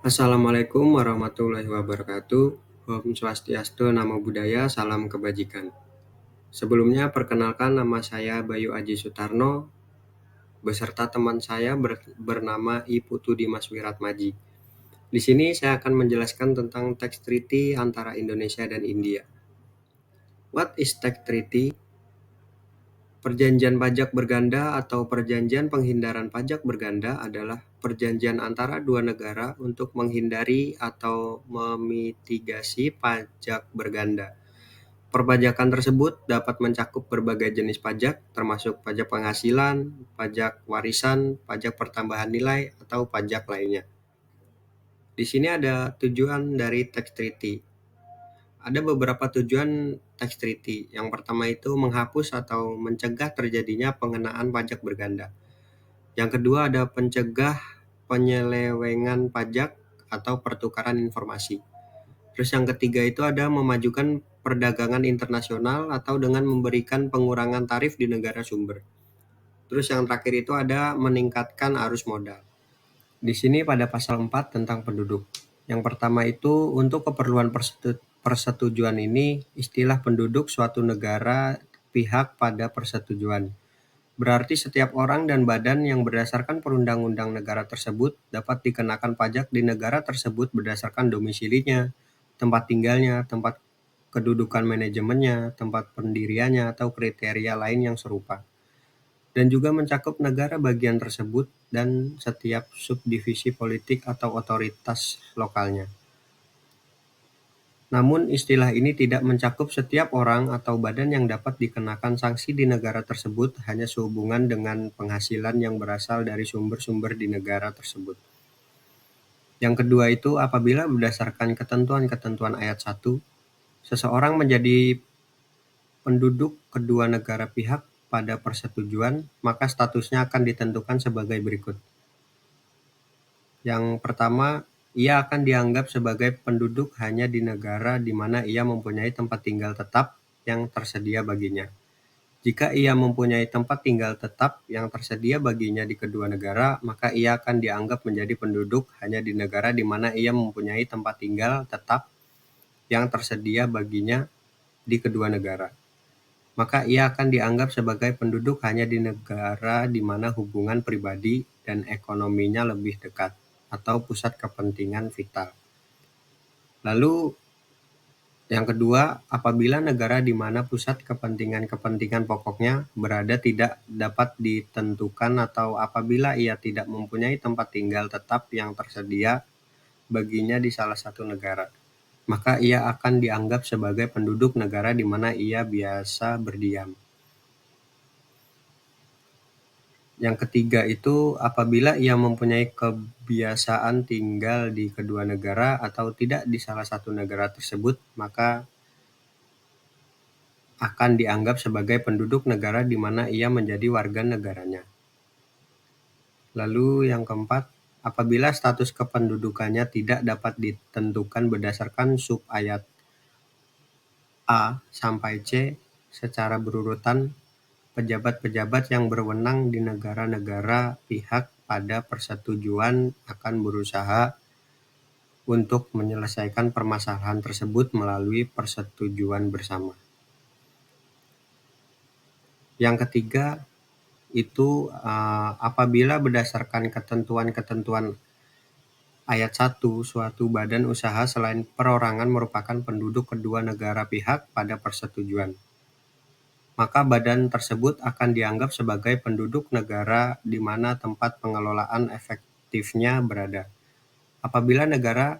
Assalamualaikum warahmatullahi wabarakatuh. Om Swastiastu, Namo Buddhaya, salam kebajikan. Sebelumnya perkenalkan, nama saya Bayu Aji Sutarno beserta teman saya bernama I Putu Dimas Wiratmaji. Di sini saya akan menjelaskan tentang tax treaty antara Indonesia dan India. What is tax treaty? Perjanjian pajak berganda atau perjanjian penghindaran pajak berganda adalah perjanjian antara dua negara untuk menghindari atau memitigasi pajak berganda. Perpajakan tersebut dapat mencakup berbagai jenis pajak, termasuk pajak penghasilan, pajak warisan, pajak pertambahan nilai, atau pajak lainnya. Di sini ada tujuan dari tax treaty. Ada beberapa tujuan tax treaty. Yang pertama itu menghapus atau mencegah terjadinya pengenaan pajak berganda. Yang kedua ada pencegah penyelewengan pajak atau pertukaran informasi. Terus yang ketiga itu ada memajukan perdagangan internasional atau dengan memberikan pengurangan tarif di negara sumber. Terus yang terakhir itu ada meningkatkan arus modal. Di sini pada pasal 4 tentang penduduk. Yang pertama itu untuk keperluan persetujuan ini, istilah penduduk suatu negara pihak pada persetujuan. Berarti setiap orang dan badan yang berdasarkan perundang-undang negara tersebut dapat dikenakan pajak di negara tersebut berdasarkan domisilinya, tempat tinggalnya, tempat kedudukan manajemennya, tempat pendiriannya, atau kriteria lain yang serupa. Dan juga mencakup negara bagian tersebut dan setiap subdivisi politik atau otoritas lokalnya. Namun istilah ini tidak mencakup setiap orang atau badan yang dapat dikenakan sanksi di negara tersebut hanya sehubungan dengan penghasilan yang berasal dari sumber-sumber di negara tersebut. Yang kedua itu apabila berdasarkan ketentuan-ketentuan ayat 1, seseorang menjadi penduduk kedua negara pihak pada persetujuan, maka statusnya akan ditentukan sebagai berikut. Yang pertama, ia akan dianggap sebagai penduduk hanya di negara di mana ia mempunyai tempat tinggal tetap yang tersedia baginya. Jika ia mempunyai tempat tinggal tetap yang tersedia baginya di kedua negara, maka ia akan dianggap menjadi penduduk hanya di negara di mana ia mempunyai tempat tinggal tetap yang tersedia baginya di kedua negara. Maka ia akan dianggap sebagai penduduk hanya di negara di mana hubungan pribadi dan ekonominya lebih dekat atau pusat kepentingan vital. Lalu yang kedua, apabila negara di mana pusat kepentingan pokoknya berada tidak dapat ditentukan atau apabila ia tidak mempunyai tempat tinggal tetap yang tersedia baginya di salah satu negara, maka ia akan dianggap sebagai penduduk negara di mana ia biasa berdiam. Yang ketiga itu apabila ia mempunyai kebiasaan tinggal di kedua negara atau tidak di salah satu negara tersebut, maka akan dianggap sebagai penduduk negara di mana ia menjadi warga negaranya. Lalu yang keempat, apabila status kependudukannya tidak dapat ditentukan berdasarkan sub-ayat A sampai C secara berurutan, pejabat-pejabat yang berwenang di negara-negara pihak pada persetujuan akan berusaha untuk menyelesaikan permasalahan tersebut melalui persetujuan bersama. Yang ketiga itu apabila berdasarkan ketentuan-ketentuan ayat 1, suatu badan usaha selain perorangan merupakan penduduk kedua negara pihak pada persetujuan, maka badan tersebut akan dianggap sebagai penduduk negara di mana tempat pengelolaan efektifnya berada. Apabila negara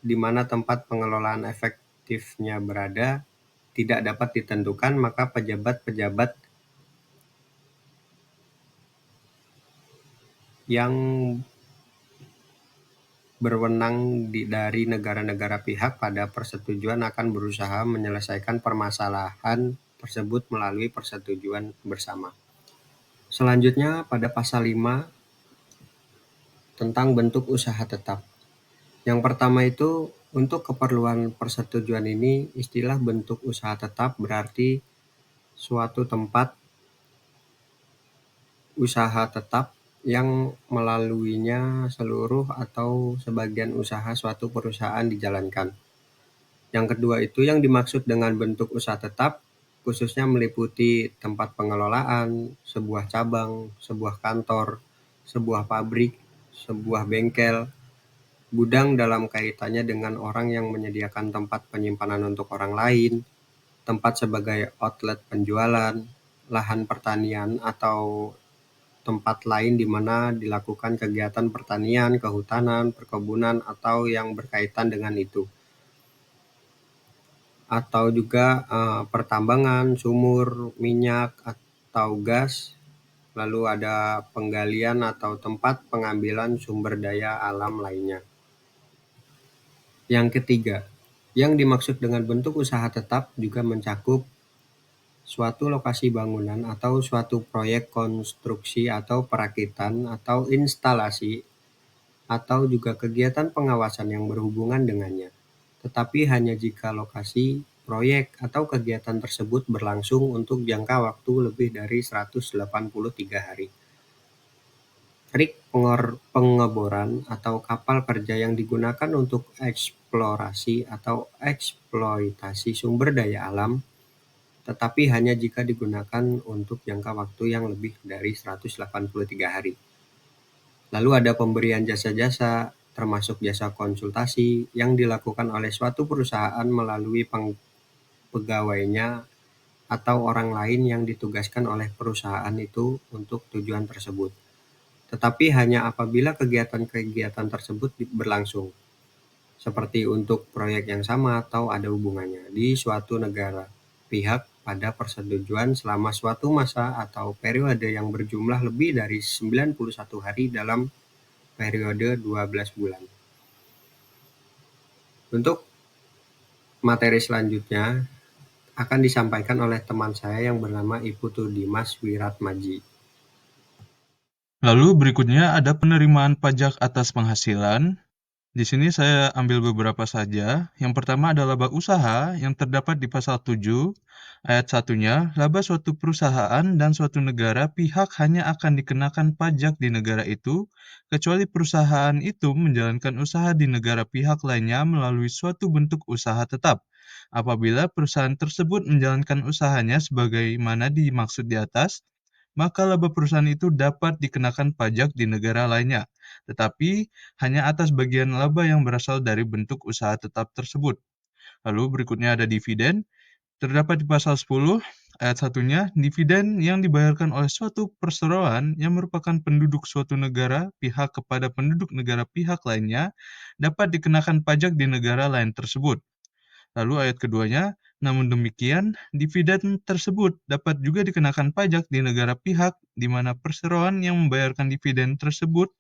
di mana tempat pengelolaan efektifnya berada tidak dapat ditentukan, maka pejabat-pejabat yang berwenang dari negara-negara pihak pada persetujuan akan berusaha menyelesaikan permasalahan tersebut melalui persetujuan bersama. Selanjutnya pada pasal 5 tentang bentuk usaha tetap. Yang pertama itu untuk keperluan persetujuan ini istilah bentuk usaha tetap berarti suatu tempat usaha tetap yang melaluinya seluruh atau sebagian usaha suatu perusahaan dijalankan. Yang kedua itu yang dimaksud dengan bentuk usaha tetap, khususnya meliputi tempat pengelolaan, sebuah cabang, sebuah kantor, sebuah pabrik, sebuah bengkel, gudang dalam kaitannya dengan orang yang menyediakan tempat penyimpanan untuk orang lain, tempat sebagai outlet penjualan, lahan pertanian atau tempat lain di mana dilakukan kegiatan pertanian, kehutanan, perkebunan, atau yang berkaitan dengan itu. Atau juga pertambangan, sumur, minyak, atau gas. Lalu ada penggalian atau tempat pengambilan sumber daya alam lainnya. Yang ketiga, yang dimaksud dengan bentuk usaha tetap juga mencakup suatu lokasi bangunan atau suatu proyek konstruksi atau perakitan atau instalasi atau juga kegiatan pengawasan yang berhubungan dengannya, tetapi hanya jika lokasi, proyek, atau kegiatan tersebut berlangsung untuk jangka waktu lebih dari 183 hari. Rig pengeboran atau kapal kerja yang digunakan untuk eksplorasi atau eksploitasi sumber daya alam, tetapi hanya jika digunakan untuk jangka waktu yang lebih dari 183 hari. Lalu ada pemberian jasa-jasa, termasuk jasa konsultasi, yang dilakukan oleh suatu perusahaan melalui pegawainya atau orang lain yang ditugaskan oleh perusahaan itu untuk tujuan tersebut. Tetapi hanya apabila kegiatan-kegiatan tersebut berlangsung, seperti untuk proyek yang sama atau ada hubungannya di suatu negara pihak pada persetujuan selama suatu masa atau periode yang berjumlah lebih dari 91 hari dalam periode 12 bulan. Untuk materi selanjutnya akan disampaikan oleh teman saya yang bernama Iputu Dimas Wiratmaji. Lalu berikutnya ada penerimaan pajak atas penghasilan. Di sini saya ambil beberapa saja. Yang pertama adalah laba usaha yang terdapat di pasal 7 ayat 1-nya, laba suatu perusahaan dan suatu negara pihak hanya akan dikenakan pajak di negara itu, kecuali perusahaan itu menjalankan usaha di negara pihak lainnya melalui suatu bentuk usaha tetap. Apabila perusahaan tersebut menjalankan usahanya sebagaimana dimaksud di atas, maka laba perusahaan itu dapat dikenakan pajak di negara lainnya, tetapi hanya atas bagian laba yang berasal dari bentuk usaha tetap tersebut. Lalu berikutnya ada dividen. Terdapat di pasal 10 ayat 1-nya, dividen yang dibayarkan oleh suatu perseroan yang merupakan penduduk suatu negara pihak kepada penduduk negara pihak lainnya dapat dikenakan pajak di negara lain tersebut. Lalu ayat keduanya, namun demikian, dividen tersebut dapat juga dikenakan pajak di negara pihak di mana perseroan yang membayarkan dividen tersebut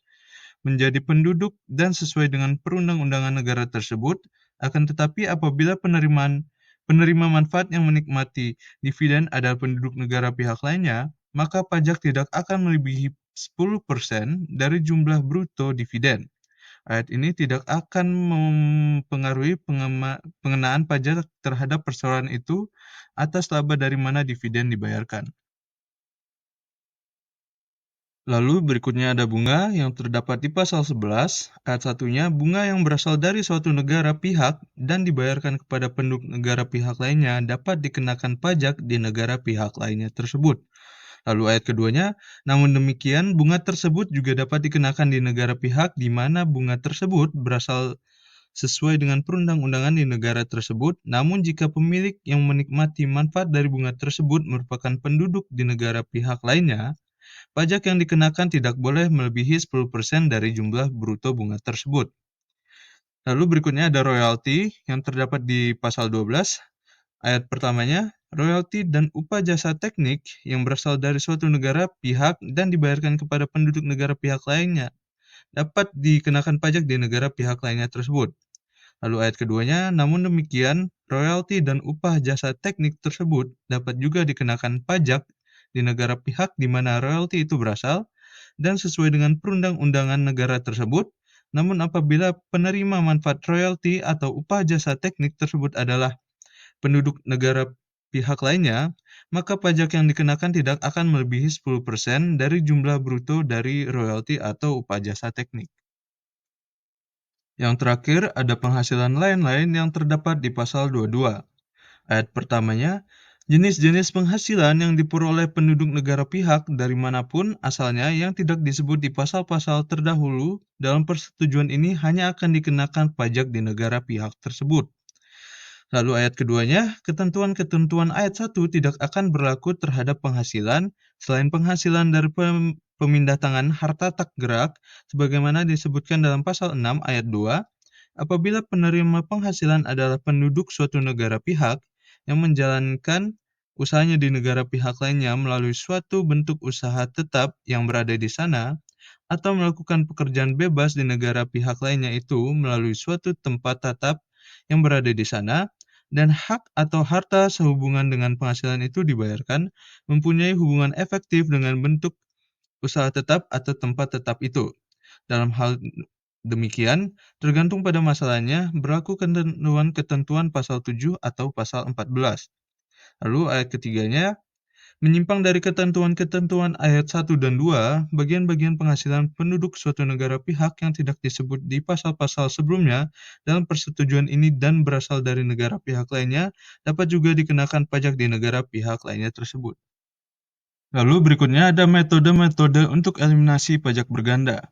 menjadi penduduk dan sesuai dengan perundang-undangan negara tersebut, akan tetapi apabila penerima manfaat yang menikmati dividen adalah penduduk negara pihak lainnya, maka pajak tidak akan melebihi 10% dari jumlah bruto dividen. Ayat ini tidak akan mempengaruhi pengenaan pajak terhadap perseroan itu atas laba dari mana dividen dibayarkan. Lalu berikutnya ada bunga yang terdapat di pasal 11, ayat 1-nya, bunga yang berasal dari suatu negara pihak dan dibayarkan kepada penduduk negara pihak lainnya dapat dikenakan pajak di negara pihak lainnya tersebut. Lalu ayat keduanya, namun demikian bunga tersebut juga dapat dikenakan di negara pihak di mana bunga tersebut berasal sesuai dengan perundang-undangan di negara tersebut, namun jika pemilik yang menikmati manfaat dari bunga tersebut merupakan penduduk di negara pihak lainnya, pajak yang dikenakan tidak boleh melebihi 10% dari jumlah bruto bunga tersebut. Lalu berikutnya ada royalti yang terdapat di pasal 12, ayat pertamanya, royalti dan upah jasa teknik yang berasal dari suatu negara pihak dan dibayarkan kepada penduduk negara pihak lainnya dapat dikenakan pajak di negara pihak lainnya tersebut. Lalu ayat keduanya, namun demikian, royalti dan upah jasa teknik tersebut dapat juga dikenakan pajak di negara pihak di mana royalti itu berasal dan sesuai dengan perundang-undangan negara tersebut. Namun apabila penerima manfaat royalti atau upah jasa teknik tersebut adalah penduduk negara pihak lainnya, maka pajak yang dikenakan tidak akan melebihi 10% dari jumlah bruto dari royalti atau upah jasa teknik. Yang terakhir, ada penghasilan lain-lain yang terdapat di pasal 22. Ayat pertamanya, jenis-jenis penghasilan yang diperoleh penduduk negara pihak dari manapun asalnya yang tidak disebut di pasal-pasal terdahulu dalam persetujuan ini hanya akan dikenakan pajak di negara pihak tersebut. Lalu ayat keduanya, ketentuan-ketentuan ayat 1 tidak akan berlaku terhadap penghasilan selain penghasilan dari pemindah tangan harta tak gerak sebagaimana disebutkan dalam pasal 6 ayat 2. Apabila penerima penghasilan adalah penduduk suatu negara pihak yang menjalankan usahanya di negara pihak lainnya melalui suatu bentuk usaha tetap yang berada di sana, atau melakukan pekerjaan bebas di negara pihak lainnya itu melalui suatu tempat tetap yang berada di sana, dan hak atau harta sehubungan dengan penghasilan itu dibayarkan, mempunyai hubungan efektif dengan bentuk usaha tetap atau tempat tetap itu. Dalam hal demikian, tergantung pada masalahnya, berlaku ketentuan pasal 7 atau pasal 14. Lalu ayat ketiganya, menyimpang dari ketentuan-ketentuan ayat 1 dan 2, bagian-bagian penghasilan penduduk suatu negara pihak yang tidak disebut di pasal-pasal sebelumnya dalam persetujuan ini dan berasal dari negara pihak lainnya, dapat juga dikenakan pajak di negara pihak lainnya tersebut. Lalu berikutnya ada metode-metode untuk eliminasi pajak berganda.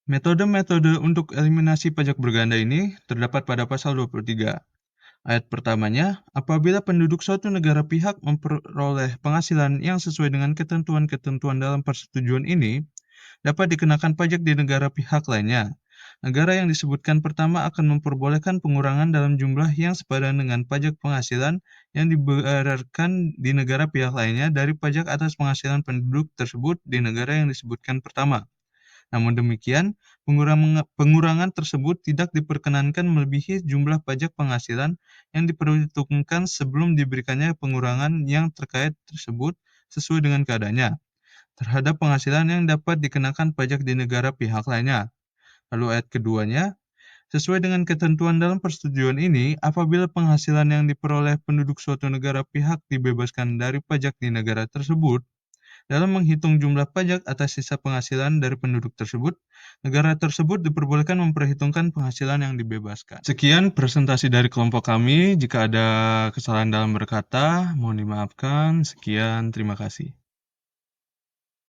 Metode-metode untuk eliminasi pajak berganda ini terdapat pada pasal 23. Ayat pertamanya, apabila penduduk suatu negara pihak memperoleh penghasilan yang sesuai dengan ketentuan-ketentuan dalam persetujuan ini, dapat dikenakan pajak di negara pihak lainnya. Negara yang disebutkan pertama akan memperbolehkan pengurangan dalam jumlah yang sepadan dengan pajak penghasilan yang dibayarkan di negara pihak lainnya dari pajak atas penghasilan penduduk tersebut di negara yang disebutkan pertama. Namun demikian, pengurangan tersebut tidak diperkenankan melebihi jumlah pajak penghasilan yang diperhitungkan sebelum diberikannya pengurangan yang terkait tersebut sesuai dengan keadaannya, terhadap penghasilan yang dapat dikenakan pajak di negara pihak lainnya. Lalu ayat keduanya, sesuai dengan ketentuan dalam persetujuan ini, apabila penghasilan yang diperoleh penduduk suatu negara pihak dibebaskan dari pajak di negara tersebut, dalam menghitung jumlah pajak atas sisa penghasilan dari penduduk tersebut, negara tersebut diperbolehkan memperhitungkan penghasilan yang dibebaskan. Sekian presentasi dari kelompok kami. Jika ada kesalahan dalam berkata, mohon dimaafkan. Sekian, terima kasih.